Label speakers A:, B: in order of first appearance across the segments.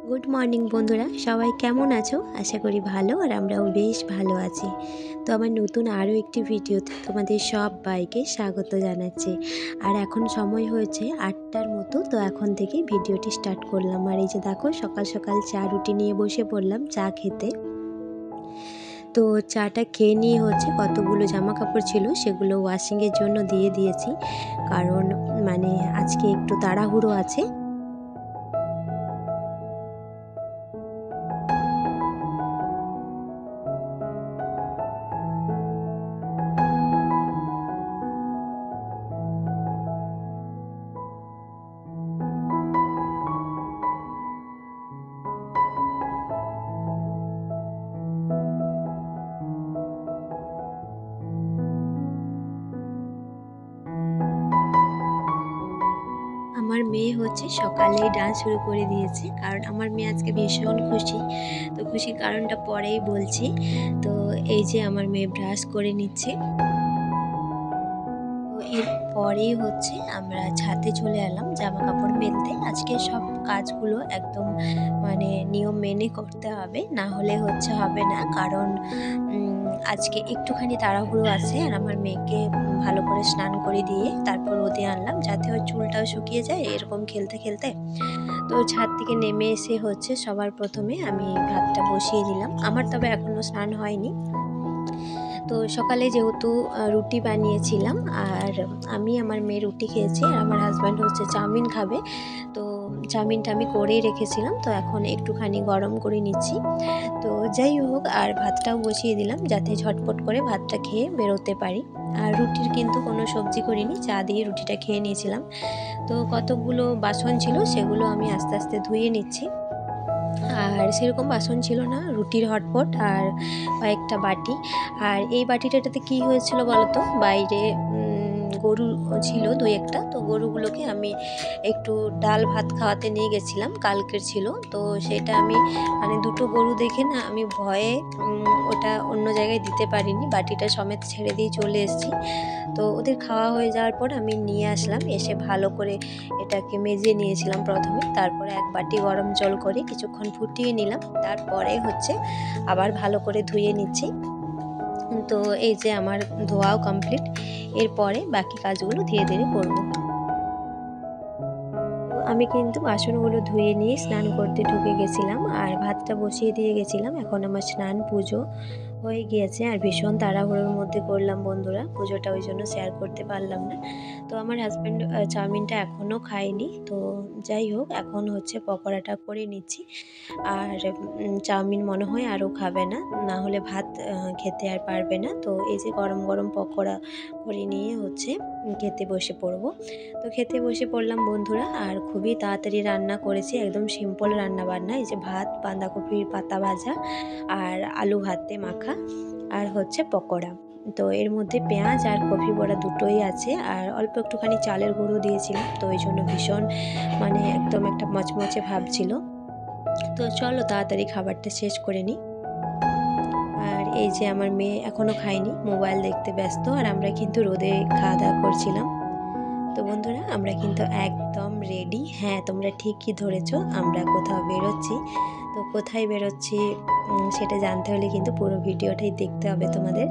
A: Good morning বন্ধুরা, সবাই কেমন আছো? আশা করি ভালো, আর আমরাও বেশ ভালো আছি। তো আমার নতুন আরও একটি ভিডিওতে তোমাদের সবাইকে স্বাগত জানাচ্ছি। আর এখন সময় হয়েছে 8টার মতো, তো এখন থেকে ভিডিওটি স্টার্ট করলাম। আর এই যে দেখো, সকাল সকাল চা রুটি নিয়ে বসে পড়লাম চা খেতে। তো চাটা খেয়ে নিয়ে কতগুলো জামা কাপড় ছিল সেগুলো ওয়াশিংয়ের জন্য দিয়ে দিয়েছি, কারণ আজকে একটু তাড়াহুড়ো আছে। আমার মেয়ে সকালেই ডান্স শুরু করে দিয়েছে, কারণ আমার মেয়ে আজকে ভীষণ খুশি। তো খুশির কারণটা পরেই বলছি। তো এই যে আমার মেয়ে ব্রাশ করে নিচ্ছে। তো এরপরেই আমরা ছাদে চলে এলাম জামা কাপড় মেলতে। আজকে সব কাজগুলো একদম নিয়ম মেনে করতে হবে, না হলে হবে না। কারণ আজকে একটুখানি তাড়াহুড়ো আছে, আর আমার মেয়েকে ভালো করে স্নান করে দিয়ে তারপর রোদে আনলাম, যাতে ওর চুলটাও শুকিয়ে যায় এরকম খেলতে খেলতে। তো ছাদ থেকে নেমে এসে সবার প্রথমে আমি ভাতটা বসিয়ে দিলাম। আমার তবে এখনও স্নান হয়নি। তো সকালে যেহেতু রুটি বানিয়েছিলাম, আর আমি আমার মেয়ে রুটি খেয়েছি, আর আমার হাজব্যান্ড চাউমিন খাবে। তো চাউমিনটা আমি করেই রেখেছিলাম, তো এখন একটুখানি গরম করে নিচ্ছি। তো যাই হোক, আর ভাতটাও বসিয়ে দিলাম যাতে ঝটপট করে ভাতটা খেয়ে বেরোতে পারি। আর রুটির কিন্তু কোনো সবজি করিনি, চা দিয়ে রুটিটা খেয়ে নিয়েছিলাম। তো কতগুলো বাসন ছিল সেগুলো আমি আস্তে আস্তে ধুয়ে নিচ্ছি। আর সেরকম বাসন ছিল না, রুটির হটপট আর কয়েকটা বাটি। আর এই বাটিটাতে কি হয়েছিল বলতো, বাইরে গরু ছিল দুই একটা, তো গরুগুলোকে আমি একটু ডাল ভাত খাওয়াতে নিয়ে গেছিলাম, কালকের ছিল। তো সেটা আমি দুটো গরু দেখে না আমি ভয়ে ওটা অন্য জায়গায় দিতে পারিনি, বাটিটা সমেত ছেড়ে দিয়ে চলে এসেছি। তো ওদের খাওয়া হয়ে যাওয়ার পর আমি নিয়ে আসলাম, এসে ভালো করে এটাকে মেজে নিয়েছিলাম প্রথমে, তারপরে এক বাটি গরম জল করে কিছুক্ষণ ফুটিয়ে নিলাম, তারপরে আবার ভালো করে ধুয়ে নিচ্ছি। তো এই যে আমার ধোয়াও কমপ্লিট, এরপরে বাকি কাজগুলো ধীরে ধীরে করবো। আমি কিন্তু বাসনগুলো ধুয়ে নিয়ে স্নান করতে ঢুকে গেছিলাম, আর ভাতটা বসিয়ে দিয়ে গেছিলাম। এখন আমার স্নান পুজো হয়ে গিয়েছে, আর ভীষণ তাড়াহুড়োর মধ্যে করলাম বন্ধুরা পুজোটা, ওই জন্য শেয়ার করতে পারলাম না। তো আমার হাজব্যান্ড চাউমিনটা এখনও খায়নি। তো যাই হোক, এখন পকোড়াটা করে নিচ্ছি। আর চাউমিন মনে হয় আরও খাবে না, না হলে ভাত খেতে আর পারবে না। তো এই যে গরম গরম পকোড়া করে নিয়ে খেতে বসে পড়বো। তো খেতে বসে পড়লাম বন্ধুরা, আর খুবই তাড়াতাড়ি রান্না করেছি, একদম সিম্পল রান্না বান্না। এই যে ভাত, বাঁধাকপির পাতা ভাজা, আর আলু ভাতে মাখা, আর পকোড়া। তো এর মধ্যে পেঁয়াজ আর কফি বড়া দুটোই আছে, আর অল্প একটুখানি চালের গুঁড়ো দিয়েছিলাম, তো ওই জন্য ভীষণ একদম একটা মচমচে ভাব ছিল। তো চলো তাড়াতাড়ি খাবারটা শেষ করে নিই। আর এই যে আমার মেয়ে এখনও খায়নি, মোবাইল দেখতে ব্যস্ত, আর আমরা কিন্তু রোদে খাওয়া দাওয়া করছিলাম। তো বন্ধুরা, আমরা কিন্তু একদম রেডি। হ্যাঁ, তোমরা ঠিকই ধরেছ, আমরা কোথাও বেরোচ্ছি। তো কোথায় বেরোচ্ছি সেটা জানতে হলে কিন্তু পুরো ভিডিওটাই দেখতে হবে তোমাদের।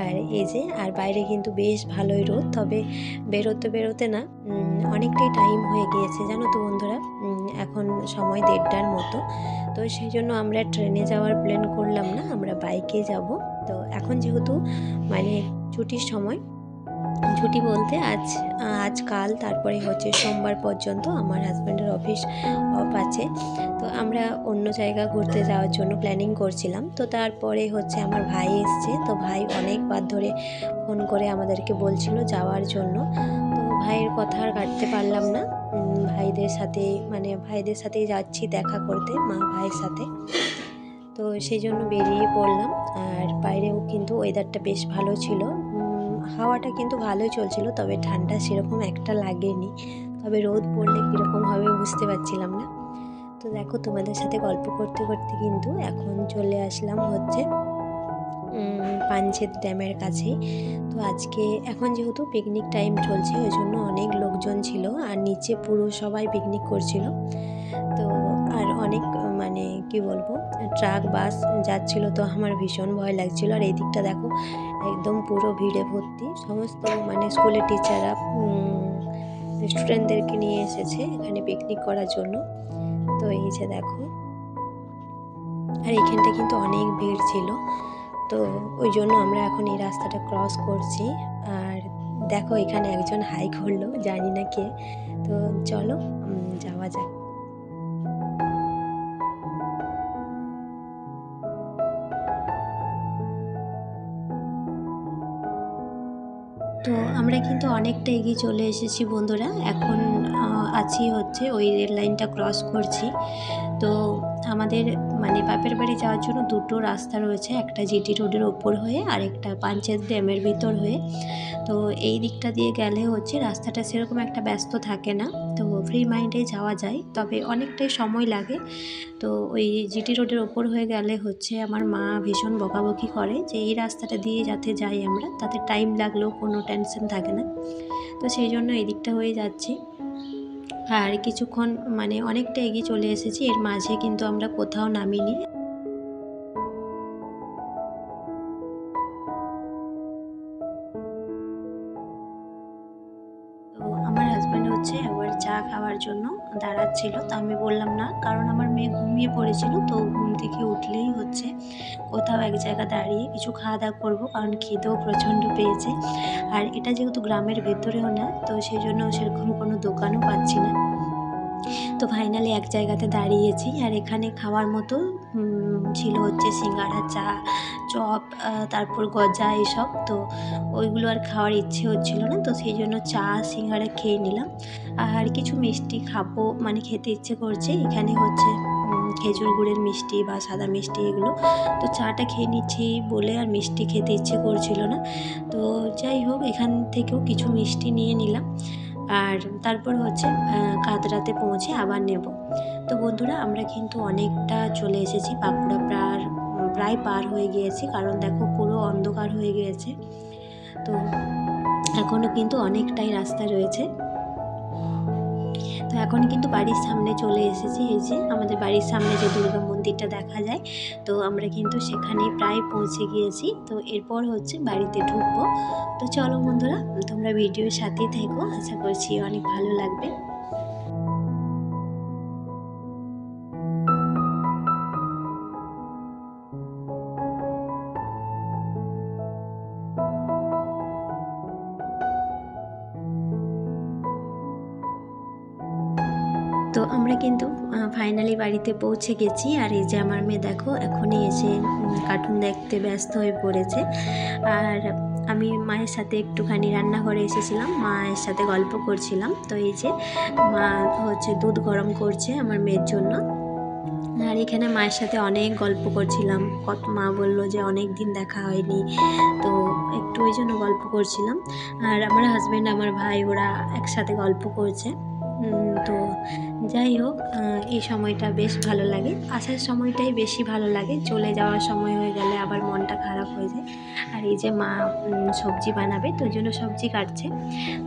A: আর এই যে, আর বাইরে কিন্তু বেশ ভালোই রোদ, তবে বেরোতে বেরোতে না অনেকটাই টাইম হয়ে গিয়েছে জানো তো বন্ধুরা। এখন সময় 1:30টার মতো। তো সেই জন্য আমরা ট্রেনে যাওয়ার প্ল্যান করলাম না, আমরা বাইকে যাব। তো এখন যেহেতু ছুটির সময়, ছুটি বলতে আজকাল তারপরে সোমবার পর্যন্ত আমার হাজব্যান্ডের অফিস অফ আছে। তো আমরা অন্য জায়গা ঘুরতে যাওয়ার জন্য প্ল্যানিং করছিলাম। তো তারপরে আমার ভাই এসছে, তো ভাই অনেকবার ধরে ফোন করে আমাদেরকে বলছিল যাওয়ার জন্য। তো ভাইয়ের কথা আর কাটতে পারলাম না। ভাইদের সাথেই যাচ্ছি দেখা করতে, ভাইয়ের সাথে। তো সেই জন্য বেরিয়ে পড়লাম। আর বাইরেও কিন্তু ওয়েদারটা বেশ ভালো ছিল, হাওয়াটা কিন্তু ভালোই চলছিল, তবে ঠান্ডা সেরকম একটা লাগেনি। তবে রোদ পড়লে কীরকম হবে বুঝতে পারছিলাম না। তো দেখো, তোমাদের সাথে গল্প করতে করতে কিন্তু এখন চলে আসলাম পাঞ্চেত ড্যামের কাছেই। তো আজকে এখন যেহেতু পিকনিক টাইম চলছে, ওই জন্য অনেক লোকজন ছিল, আর নিচে পুরো সবাই পিকনিক করছিল। তো আর অনেক মানে কি বলবো, ট্রাক বাস যাচ্ছিল, তো আমার ভীষণ ভয় লাগছিল। আর এই দিকটা দেখো একদম পুরো ভিড়ে ভর্তি, সমস্ত মানে স্কুলের টিচাররা স্টুডেন্টদেরকে নিয়ে এসেছে এখানে পিকনিক করার জন্য। তো এই যে দেখো, আর এইখানটা কিন্তু অনেক ভিড় ছিল, তো ওই জন্য আমরা এখন এই রাস্তাটা ক্রস করছি। আর দেখো এখানে একজন হাই করলো, জানি না কে। তো চলো যাওয়া যাক। তো আমরা কিন্তু অনেকটা এগিয়ে চলে এসেছি বন্ধুরা। এখন আছি হচ্ছে ওই রেল লাইনটা ক্রস করছি। তো আমাদের মানে বাপের বাড়ি যাওয়ার জন্য দুটো রাস্তা রয়েছে, একটা জিটি রোডের ওপর হয়ে আর একটা পাঞ্চেত ড্যামের ভিতর হয়ে। তো এই দিকটা দিয়ে গেলে হচ্ছে রাস্তাটা সেরকম একটা ব্যস্ত থাকে না, তো ফ্রি মাইন্ডে যাওয়া যায়, তবে অনেকটাই সময় লাগে। তো ওই জিটি রোডের ওপর হয়ে গেলে হচ্ছে আমার মা ভীষণ বকাবকি করে যে এই রাস্তাটা দিয়ে যাতে যাই আমরা, তাতে টাইম লাগলেও কোনো টেনশন থাকে না। তো সেই জন্য এই দিকটা হয়ে যাচ্ছি। আর কিছুক্ষণ মানে অনেকটা এগিয়ে চলে এসেছি, এর মাঝে কিন্তু আমরা কোথাও নামিনি। তো আমার হাজব্যান্ড হচ্ছে আবার চা খাওয়ার জন্য দাঁড়াচ্ছিল, তো আমি বললাম না, কারণ আমার মেয়ে ঘুমিয়ে পড়েছিল। তো ঘুম থেকে উঠলেই হচ্ছে কোথাও এক জায়গা দাঁড়িয়ে কিছু খাওয়া দাওয়া করবো, কারণ খিদেও প্রচণ্ড পেয়েছে। আর এটা যেহেতু গ্রামের ভেতরেও না, তো সেই জন্য সেরকম কোনো দোকানও পাচ্ছি না। তো ফাইনালি এক জায়গাতে দাঁড়িয়েছি, আর এখানে খাওয়ার মতো ছিল হচ্ছে সিঙ্গাড়া, চা, চপ, তারপর গজা এসব। তো ওইগুলো আর খাওয়ার ইচ্ছে হচ্ছিল না, তো সেই জন্য চা সিঙ্গাড়া খেয়ে নিলাম। আর কিছু মিষ্টি খাবো, মানে খেতে ইচ্ছে করছে। এখানে হচ্ছে খেজুর গুড়ের মিষ্টি বা সাদা মিষ্টি এগুলো। তো চাটা খেয়ে নিচ্ছি বলে আর মিষ্টি খেতে ইচ্ছে করছিল না। তো যাই হোক, এখান থেকেও কিছু মিষ্টি নিয়ে নিলাম। আর তারপর হচ্ছে কাতরাতে পৌঁছে আবার নেব। তো বন্ধুরা আমরা কিন্তু অনেকটা চলে এসেছি, বাঁকুড়া প্রায় পার হয়ে গিয়েছি, কারণ দেখো পুরো অন্ধকার হয়ে গিয়েছে। তো এখনও কিন্তু অনেকটাই রাস্তা রয়েছে। তো এখন কিন্তু বাড়ির সামনে চলে এসেছি। এই যে আমাদের বাড়ির সামনে যে দুর্গা মন্দিরটা দেখা যায়, তো আমরা কিন্তু সেখানে প্রায় পৌঁছে গিয়েছি। তো এরপর হচ্ছে বাড়িতে ঢুকবো। তো চলো বন্ধুরা, তোমরা ভিডিওর সাথেই থেকো, আশা করছি অনেক ভালো লাগবে। তো আমরা কিন্তু ফাইনালি বাড়িতে পৌঁছে গেছি। আর এই যে আমার মেয়ে দেখো এখনই এসে কার্টুন দেখতে ব্যস্ত হয়ে পড়েছে। আর আমি মায়ের সাথে একটুখানি রান্নাঘরে এসেছিলাম, মায়ের সাথে গল্প করছিলাম। তো এই যে মা হচ্ছে দুধ গরম করছে আমার মেয়ের জন্য। আর এখানে মায়ের সাথে অনেক গল্প করছিলাম, কত মা বললো যে অনেক দিন দেখা হয়নি, তো একটু ওই জন্য গল্প করছিলাম। আর আমার হাজব্যান্ড, আমার ভাই, ওরা একসাথে গল্প করছে। তো যাই হোক, এই সময়টা বেশ ভালো লাগে, আসার সময়টাই বেশি ভালো লাগে, চলে যাওয়ার সময় হয়ে গেলে আবার মনটা খারাপ হয়ে যায়। আর এই যে মা সবজি বানাবে, তো ওই জন্য সবজি কাটছে।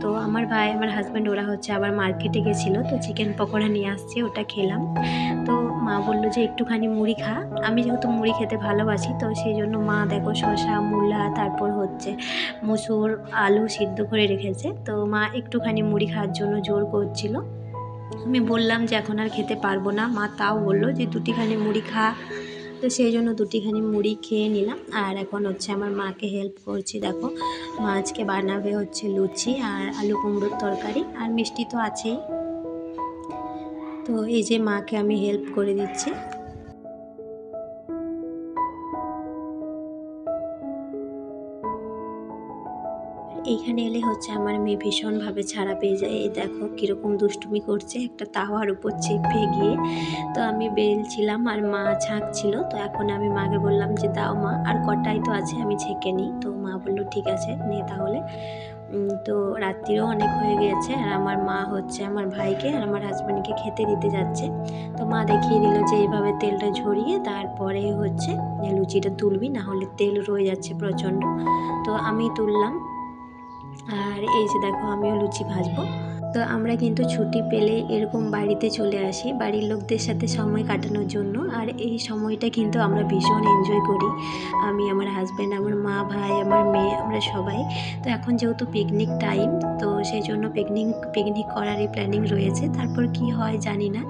A: তো আমার ভাই, আমার হাজব্যান্ড, ওরা হচ্ছে আবার মার্কেটে গেছিলো, তো চিকেন পকোড়া নিয়ে আসছে, ওটা খেলাম। তো মা বললো যে একটুখানি মুড়ি খা। আমি যেহেতু মুড়ি খেতে ভালোবাসি, তো সেই জন্য মা দেখো শসা, মূলা, তারপর হচ্ছে মুসুর, আলু সিদ্ধ করে রেখেছে। তো মা একটুখানি মুড়ি খাওয়ার জন্য জোর করছিল। আমি বললাম যে এখন আর খেতে পারবো না। মা তাও বললো যে দুটিখানি মুড়ি খা। তো সেই জন্য দুটিখানি মুড়ি খেয়ে নিলাম। আর এখন হচ্ছে আমার মাকে হেল্প করছি। দেখো মা আজকে বানাবে হচ্ছে লুচি আর আলু কুমড়োর তরকারি, আর মিষ্টি তো আছেই। তো এই যে মাকে আমি হেল্প করে দিচ্ছি। এইখানে এলে হচ্ছে আমার মেয়ে ভীষণভাবে ছাড়া পেয়ে যায়। এই দেখো কীরকম দুষ্টুমি করছে একটা তাওয়ার উপর চেপে গিয়ে। তো আমি বেলছিলাম আর মা ছাঁকছিল। তো এখন আমি মাকে বললাম যে দাও মা, আর কটাই তো আছে, আমি ছেঁকে নিই। তো মা বললো ঠিক আছে নে তাহলে। তো রাত্রিও অনেক হয়ে গিয়েছে, আর আমার মা হচ্ছে আমার ভাইকে আর আমার হাজব্যান্ডকে খেতে দিতে যাচ্ছে। তো মা দেখিয়ে দিল যে এইভাবে তেলটা ঝরিয়ে তারপরে হচ্ছে লুচিটা তুলবি, না হলে তেল রয়ে যাচ্ছে প্রচণ্ড। তো আমি তুললাম। আর এই যে দেখো আমিও লুচি ভাজবো। তো আমরা কিন্তু ছুটি পেলে এরকম বাড়িতে চলে আসি বাড়ির লোকদের সাথে সময় কাটানোর জন্য। আর এই সময়টা কিন্তু আমরা ভীষণ এনজয় করি, আমি, আমার হাজব্যান্ড, আমার মা, ভাই, আমার মেয়ে, আমরা সবাই। তো এখন যেহেতু পিকনিক টাইম, তো সেই জন্য পিকনিক করারই প্ল্যানিং রয়েছে। তারপর কি হয় জানি না,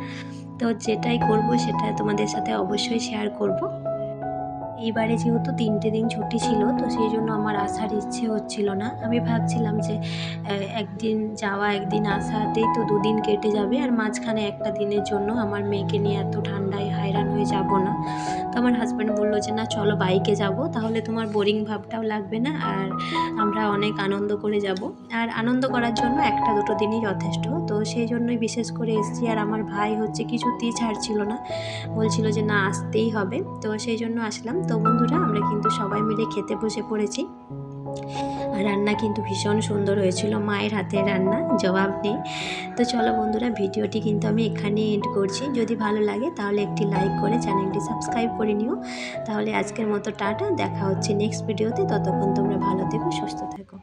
A: তো যেটাই করব সেটা তোমাদের সাথে অবশ্যই শেয়ার করব। এইবারে যেহেতু 3টে দিন ছুটি ছিল, তো সেই জন্য আমার আসার ইচ্ছে হচ্ছিল না। আমি ভাবছিলাম যে একদিন যাওয়া একদিন আসাতেই তো 2 দিন কেটে যাবে, আর মাঝখানে একটা দিনের জন্য আমার মেয়েকে নিয়ে এত ঠান্ডায় hayরান হয়ে যাব না। তো আমার হাজব্যান্ড বলল যে না চলো বাইকে যাব, তাহলে তোমার বোরিং ভাবটাও লাগবে না, আর আমরা অনেক আনন্দ করে যাব। আর আনন্দ করার জন্য 1-2 দিনই যথেষ্ট। তো সেই জন্যই বিশেষ করে এসেছি। আর আমার ভাই হচ্ছে কিছুতেই ছাড়ছিল না, বলছিল যে না আসতেই হবে। তো সেই জন্য আসলাম। তো বন্ধুরা আমরা কিন্তু সবাই মিলে খেতে বসে পড়েছি। আর রান্না কিন্তু ভীষণ সুন্দর হয়েছিল, মায়ের হাতের রান্না জবাব নেই। তো চলো বন্ধুরা, ভিডিওটি কিন্তু আমি এখানে এন্ড করছি। যদি ভালো লাগে তাহলে একটি লাইক করে চ্যানেলটি সাবস্ক্রাইব করে নিও। তাহলে আজকের মতো টাটা, দেখা হচ্ছে নেক্সট ভিডিওতে। ততক্ষণ তোমরা ভালো থেকো, সুস্থ থেকো।